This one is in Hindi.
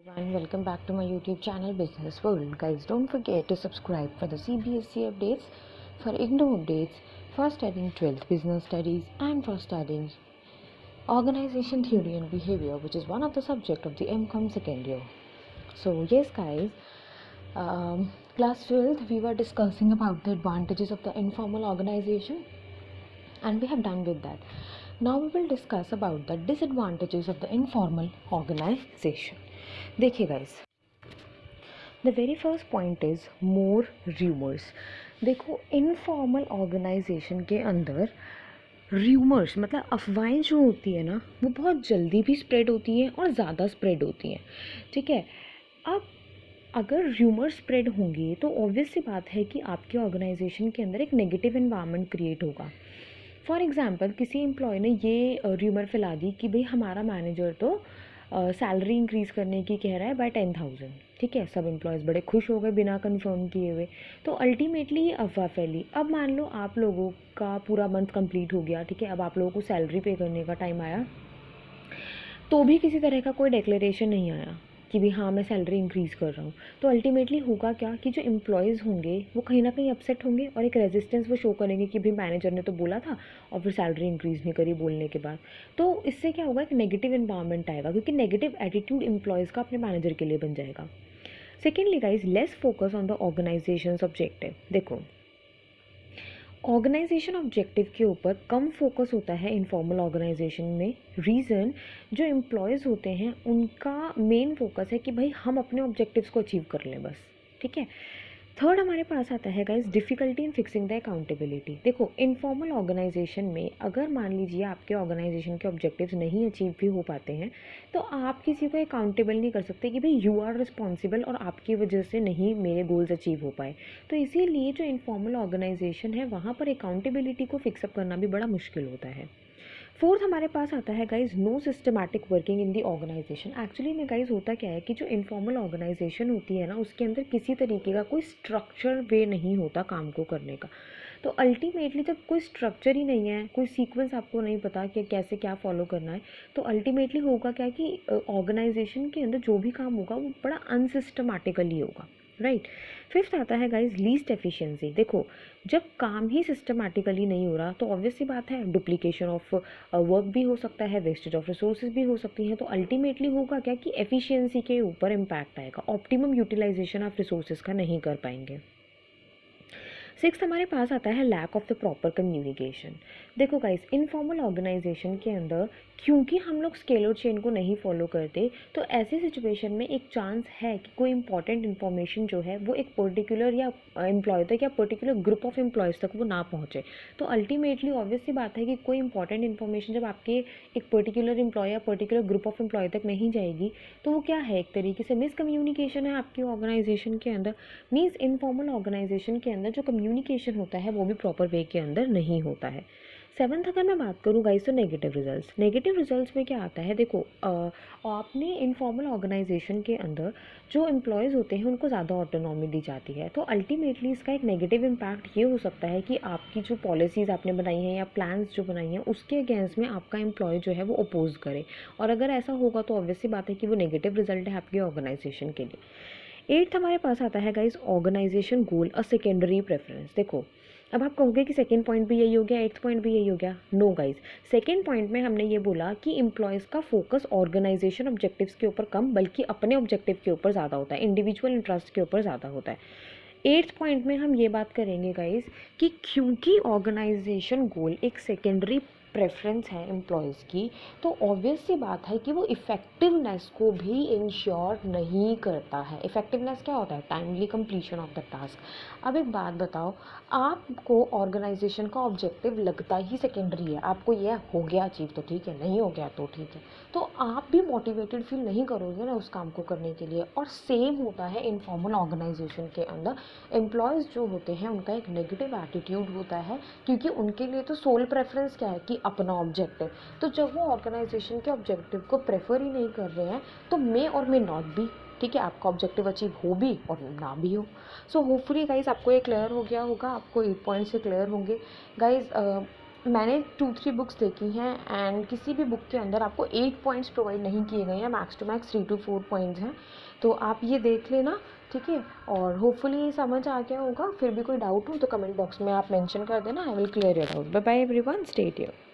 everyone, welcome back to my YouTube channel Business World. Guys, don't forget to subscribe for the CBSE updates, for IGNOU updates, for studying 12th business studies and for studying organization theory and behavior, which is one of the subject of the MCOM second year. So yes guys, class 12th we were discussing about the advantages of the informal organization and we have done with that. Now we will discuss about the disadvantages of the informal organization. देखिए guys, the very first point is more rumours. देखो, इनफॉर्मल ऑर्गेनाइजेशन के अंदर रूमर्स मतलब अफवाहें जो होती है ना, वो बहुत जल्दी भी स्प्रेड होती हैं और ज़्यादा स्प्रेड होती हैं. ठीक है, अब अगर रूमर्स स्प्रेड होंगे तो ऑब्वियस सी बात है कि आपके ऑर्गेनाइजेशन के अंदर एक नेगेटिव एनवायरनमेंट क्रिएट होगा. फॉर एग्ज़ाम्पल, किसी एम्प्लॉय ने ये रूमर फैला दी कि भाई हमारा मैनेजर तो सैलरी इंक्रीज़ करने की कह रहा है बाय 10,000. ठीक है, सब एम्प्लॉयज़ बड़े खुश हो गए बिना कंफर्म किए हुए. तो अल्टीमेटली ये अफवाह फैली. अब मान लो आप लोगों का पूरा मंथ कंप्लीट हो गया. ठीक है, अब आप लोगों को सैलरी पे करने का टाइम आया तो भी किसी तरह का कोई डिक्लेरेशन नहीं आया कि भी हाँ मैं सैलरी इंक्रीज़ कर रहा हूँ. तो अल्टीमेटली होगा क्या कि जो एम्प्लॉयज़ होंगे वो कहीं ना कहीं अपसेट होंगे और एक रेजिस्टेंस वो शो करेंगे कि भाई मैनेजर ने तो बोला था और फिर सैलरी इंक्रीज़ नहीं करी बोलने के बाद. तो इससे क्या होगा, एक नेगेटिव एनवायरनमेंट आएगा क्योंकि नेगेटिव एटीट्यूड एम्प्लॉयज़ का अपने मैनेजर के लिए बन जाएगा. Secondly guys, less focus on the organization objective. देखो, ऑर्गेनाइजेशन ऑब्जेक्टिव के ऊपर कम फोकस होता है इनफॉर्मल ऑर्गेनाइजेशन में. रीज़न, जो एम्प्लॉयज़ होते हैं उनका मेन फोकस है कि भाई हम अपने ऑब्जेक्टिव्स को अचीव कर लें बस. ठीक है. थर्ड हमारे पास आता है guys difficulty in fixing the accountability. देखो, इनफॉर्मल ऑर्गेनाइजेशन में अगर मान लीजिए आपके ऑर्गेनाइजेशन के ऑब्जेक्टिव्स नहीं अचीव भी हो पाते हैं तो आप किसी को अकाउंटेबल नहीं कर सकते कि भाई यू आर रिस्पॉन्सिबल और आपकी वजह से नहीं मेरे गोल्स अचीव हो पाए. तो इसीलिए जो इनफॉर्मल ऑर्गेनाइजेशन है वहाँ पर अकाउंटेबिलिटी को फिक्सअप करना भी बड़ा मुश्किल होता है. फोर्थ हमारे पास आता है guys no systematic working in the organization. Actually में गाइज होता क्या है कि जो इनफॉर्मल ऑर्गेनाइजेशन होती है ना, उसके अंदर किसी तरीके का कोई स्ट्रक्चर वे नहीं होता काम को करने का. तो अल्टीमेटली जब कोई स्ट्रक्चर ही नहीं है, कोई सीक्वेंस आपको नहीं पता कि कैसे क्या फॉलो करना है, तो अल्टीमेटली होगा क्या कि ऑर्गेनाइजेशन के अंदर जो भी काम होगा वो बड़ा अनसिस्टमैटिकली होगा. राइट. फिफ्थ आता है गाइज लीस्ट एफिशिएंसी. देखो, जब काम ही सिस्टमैटिकली नहीं हो रहा तो ऑब्वियस सी बात है डुप्लीकेशन ऑफ वर्क भी हो सकता है, वेस्टेज ऑफ रिसोर्सेज भी हो सकती हैं. तो अल्टीमेटली होगा क्या कि एफिशिएंसी के ऊपर इम्पैक्ट आएगा, ऑप्टिमम यूटिलाइजेशन ऑफ रिसोर्सेज का नहीं कर पाएंगे. सिक्स हमारे पास आता है lack of the proper communication. देखो गाइस, इनफॉर्मल ऑर्गेनाइजेशन के अंदर क्योंकि हम लोग स्केलर चेन को नहीं फॉलो करते तो ऐसी सिचुएशन में एक चांस है कि कोई इंपॉर्टेंट इन्फॉर्मेशन जो है वो एक पर्टिकुलर या एम्प्लॉय तक या पर्टिकुलर ग्रुप ऑफ एम्प्लॉयज़ तक वो ना पहुँचे. तो अल्टीमेटली ऑब्वियस सी बात है कि कोई इंपॉर्टेंट इन्फॉर्मेशन जब आपके एक पर्टिकुलर एम्प्लॉय या पर्टिकुलर ग्रुप ऑफ एम्प्लॉय तक नहीं जाएगी तो वो क्या है, एक तरीके से मिसकम्युनिकेशन है आपकी ऑर्गेनाइजेशन के अंदर. मीन्स इनफॉर्मल ऑर्गेनाइजेशन के अंदर जो कम्युनिकेशन होता है वो भी प्रॉपर वे के अंदर नहीं होता है. सेवन्थ अगर मैं बात करूँ गाइस तो नेगेटिव रिजल्ट्स. नेगेटिव रिजल्ट्स में क्या आता है, देखो आपने इनफॉर्मल ऑर्गेनाइजेशन के अंदर जो एम्प्लॉयज़ होते हैं उनको ज़्यादा ऑटोनॉमी दी जाती है. तो अल्टीमेटली इसका एक नेगेटिव इम्पैक्ट ये हो सकता है कि आपकी जो पॉलिसीज़ आपने बनाई हैं या प्लान्स जो बनाई हैं उसके अगेंस्ट में आपका एम्प्लॉय जो है वो अपोज करे. और अगर ऐसा होगा तो ऑब्वियसली बात है कि वो नेगेटिव रिजल्ट है आपकी ऑर्गेनाइजेशन के लिए. एट्थ हमारे पास आता है guys organization goal a secondary preference. देखो, अब आप कहोगे कि सेकंड पॉइंट भी यही हो गया, एट्थ पॉइंट भी यही हो गया. नो गाइस, सेकंड पॉइंट में हमने ये बोला कि एम्प्लॉयज़ का फोकस ऑर्गेनाइजेशन ऑब्जेक्टिव्स के ऊपर कम बल्कि अपने ऑब्जेक्टिव के ऊपर ज़्यादा होता है, इंडिविजुअल इंटरेस्ट के ऊपर ज़्यादा होता है. एट्थ पॉइंट में हम ये बात करेंगे गाइस कि क्योंकि ऑर्गेनाइजेशन गोल एक सेकेंडरी प्रेफरेंस है एम्प्लॉयज़ की, तो ऑब्वियस सी बात है कि वो इफ़ेक्टिवनेस को भी इंश्योर नहीं करता है. इफ़ेक्टिवनेस क्या होता है, timely completion of the task. अब एक बात बताओ, आपको ऑर्गेनाइजेशन का ऑब्जेक्टिव लगता ही सेकेंडरी है, आपको यह हो गया अचीव तो ठीक है, नहीं हो गया तो ठीक है, तो आप भी मोटिवेटेड फील नहीं करोगे ना उस काम को करने के लिए. और सेम होता है इनफॉर्मल ऑर्गेनाइजेशन के अंदर. एम्प्लॉयज़ जो होते हैं उनका एक नेगेटिव एटीट्यूड होता है क्योंकि उनके लिए तो सोल प्रेफरेंस क्या है कि अपना ऑब्जेक्टिव. तो जब वो ऑर्गेनाइजेशन के ऑब्जेक्टिव को प्रेफर ही नहीं कर रहे हैं तो मे और मे नॉट बी, ठीक है, आपका ऑब्जेक्टिव अचीव हो भी और ना भी हो. सो होपफुली गाइज आपको ये क्लियर हो गया होगा, आपको 8 पॉइंट से क्लियर होंगे गाइज. मैंने 2-3 बुक्स देखी हैं एंड किसी भी बुक के अंदर आपको 8 पॉइंट्स प्रोवाइड नहीं किए गए हैं, max to max 3 to 4 points हैं। तो आप ये देख लेना, ठीक है। और होपफुली ये समझ आ गया होगा। फिर भी कोई डाउट हो तो कमेंट बॉक्स में आप मेंशन कर देना, I will clear your doubt. Bye bye everyone, stay tuned.